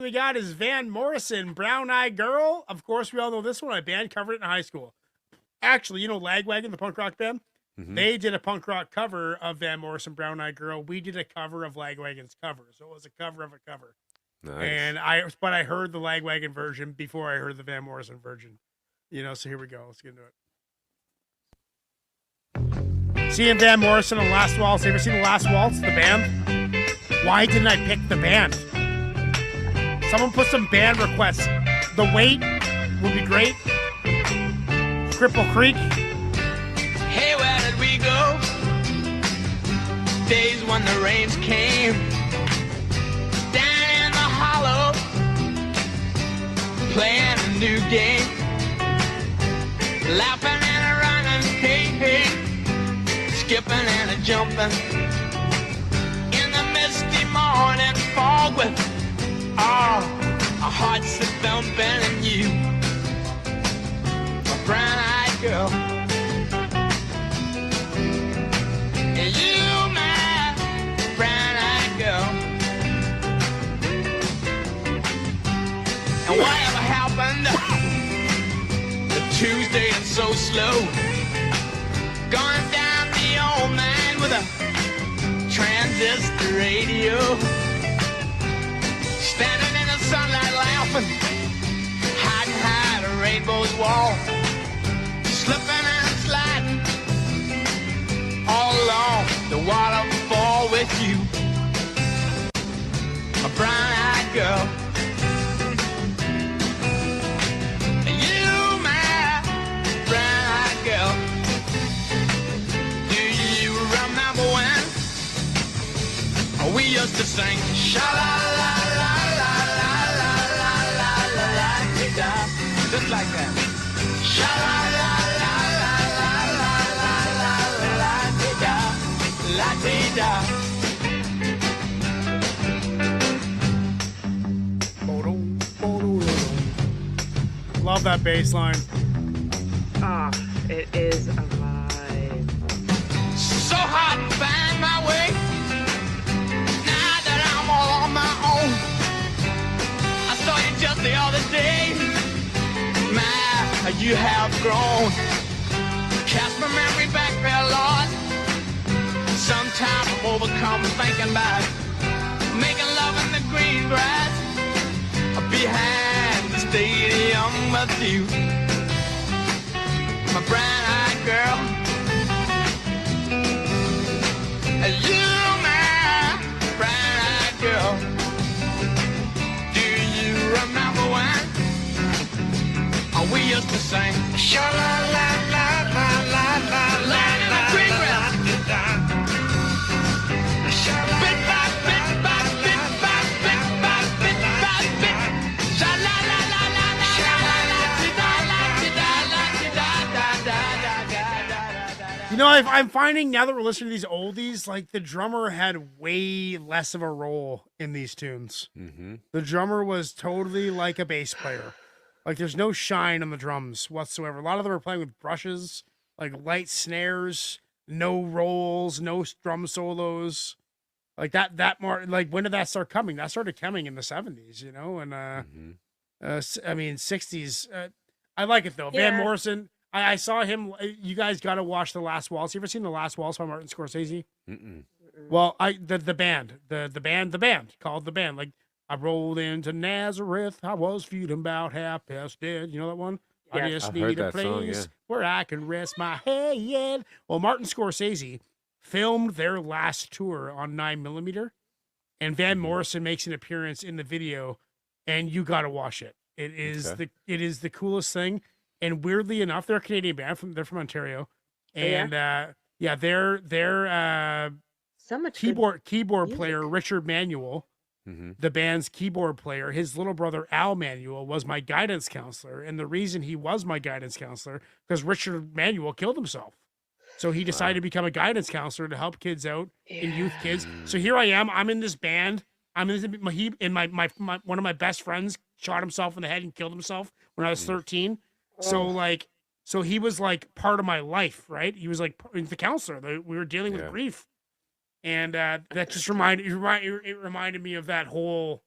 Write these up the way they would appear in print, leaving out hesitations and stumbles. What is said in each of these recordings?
We got is Van Morrison, Brown Eyed Girl. Of course, we all know this one. My band covered it in high school. Actually, you know Lagwagon, the punk rock band? Mm-hmm. They did a punk rock cover of Van Morrison, Brown Eyed Girl. We did a cover of Lagwagon's cover. So it was a cover of a cover. Nice. And I heard the Lagwagon version before I heard the Van Morrison version. You know, so here we go. Let's get into it. Seeing Van Morrison on Last Waltz. You ever seen The Last Waltz, the band? Why didn't I pick the band? Someone put some band requests. The Wait would be great. Cripple Creek. Hey, where did we go? Days when the rains came. Down in the hollow, playing a new game. Laughing and a running, hey, hey. Skipping and a jumping. In the misty morning fog with our hearts are thumping, and you, my brown-eyed girl, and you, my brown-eyed girl. And whatever happened to Tuesday and so slow, going down the old man with a transistor radio. Standing in the sunlight laughing, hiding behind a rainbow's wall, slipping and sliding all along the waterfall with you, a brown-eyed girl. You, my brown-eyed girl. Do you remember when we used to sing sha-la-la-la? Just like that. Sha la la La-dee-da. Love that bass line. Ah, it is a vibe. So hard to find my way. Now that I'm all on my own. I saw you just the other day. My, you have grown. Cast my memory back there, Lord. Sometimes I'm overcome thinking about making love in the green grass behind the stadium with you, my brown-eyed girl. You, my brown-eyed girl. Do you remember when we used to sing sha-la-la-la-la-la-la-la in the green grass? Bit by bit by bit by bit by bit by bit. You know, I'm finding now that we're listening to these oldies, like the drummer had way less of a role in these tunes. Mm-hmm. The drummer was totally like a bass player. Like there's no shine on the drums whatsoever. A lot of them are playing with brushes, like light snares, no rolls, no drum solos. Like that more like when did that start coming? That started coming in the 70s, you know, and I mean 60s. I like it though. Yeah. Van Morrison. I saw him. You guys got to watch The Last Waltz. You ever seen The Last Waltz by Martin Scorsese? Mm-mm. Well, the band called The Band. Like I rolled into Nazareth. I was feeling about half past dead. You know that one? I Yes. just I've heard need a that place song, yeah. where I can rest my head. Well, Martin Scorsese filmed their last tour on 9mm, and Van Morrison makes an appearance in the video, and you got to watch it. It is Okay. it is the coolest thing. And weirdly enough, they're a Canadian band. They're from Ontario, and their So much good keyboard music. player Richard Manuel, Mm-hmm. the band's keyboard player, his little brother Al Manuel was my guidance counselor, and the reason he was my guidance counselor because Richard Manuel killed himself, so he decided to become a guidance counselor to help kids out and youth kids. So here I am. I'm in this band. I'm in my one of my best friends shot himself in the head and killed himself when I was 13. So he was like part of my life, right? He was like the counselor. We were dealing with grief, and that just reminded me of that whole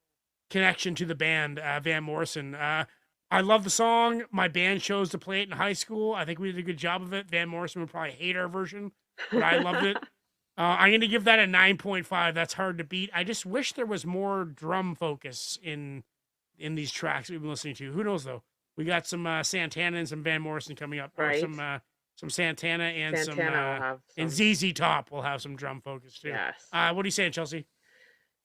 connection to the band, Van Morrison. I love the song. My band chose to play it in high school. I think we did a good job of it. Van Morrison would probably hate our version, but I loved it. I'm going to give that a 9.5. That's hard to beat. I just wish there was more drum focus in these tracks we've been listening to. Who knows, though? We got some Santana and some Van Morrison coming up. Right. Or some Santana and Santana will have and some. ZZ Top will have some drum focus, too. Yes. What are you saying, Chelsea?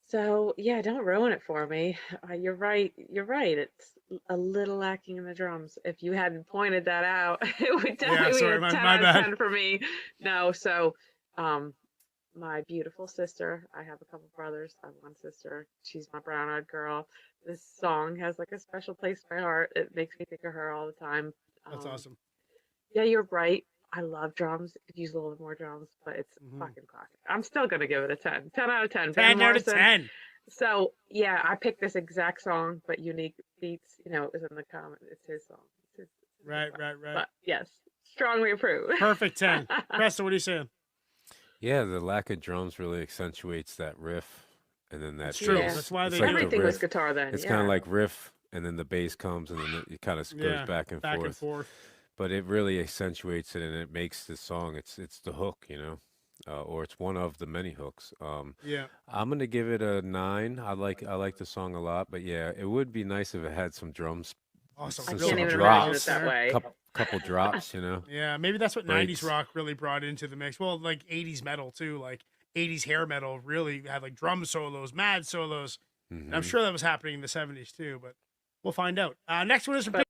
So yeah, don't ruin it for me. You're right. You're right. It's a little lacking in the drums. If you hadn't pointed that out, it would definitely be a 10 my out bad. of 10 for me. No, so my beautiful sister, I have a couple brothers. I have one sister. She's my brown-eyed girl. This song has like a special place in my heart. It makes me think of her all the time. That's awesome. Yeah, you're right. I love drums. Could use a little bit more drums, but it's fucking classic. I'm still gonna give it a 10. 10 out of 10. 10 out of 10. So yeah, I picked this exact song, but Unique Beats, it was in the comment. It's his song. It's his Right. But yes, strongly approve. Perfect 10. Presto, what are you saying? Yeah, the lack of drums really accentuates that riff, and then that That's true. bass. That's why It's they like do the it. Everything was riff. guitar then. It's yeah. kind of like riff, and then the bass comes, and then it kind of goes back and forth. But it really accentuates it, and it makes the song. It's the hook, or it's one of the many hooks. Yeah. I'm gonna give it a 9. I like the song a lot, but yeah, it would be nice if it had some drums. Awesome. I Some can't even drops. imagine it that way. Couple drops, Yeah, maybe that's what Breaks. 90s rock really brought into the mix. Well, like 80s metal too, like 80s hair metal really had like drum solos, mad solos. And I'm sure that was happening in the 70s too, but we'll find out. Next one is from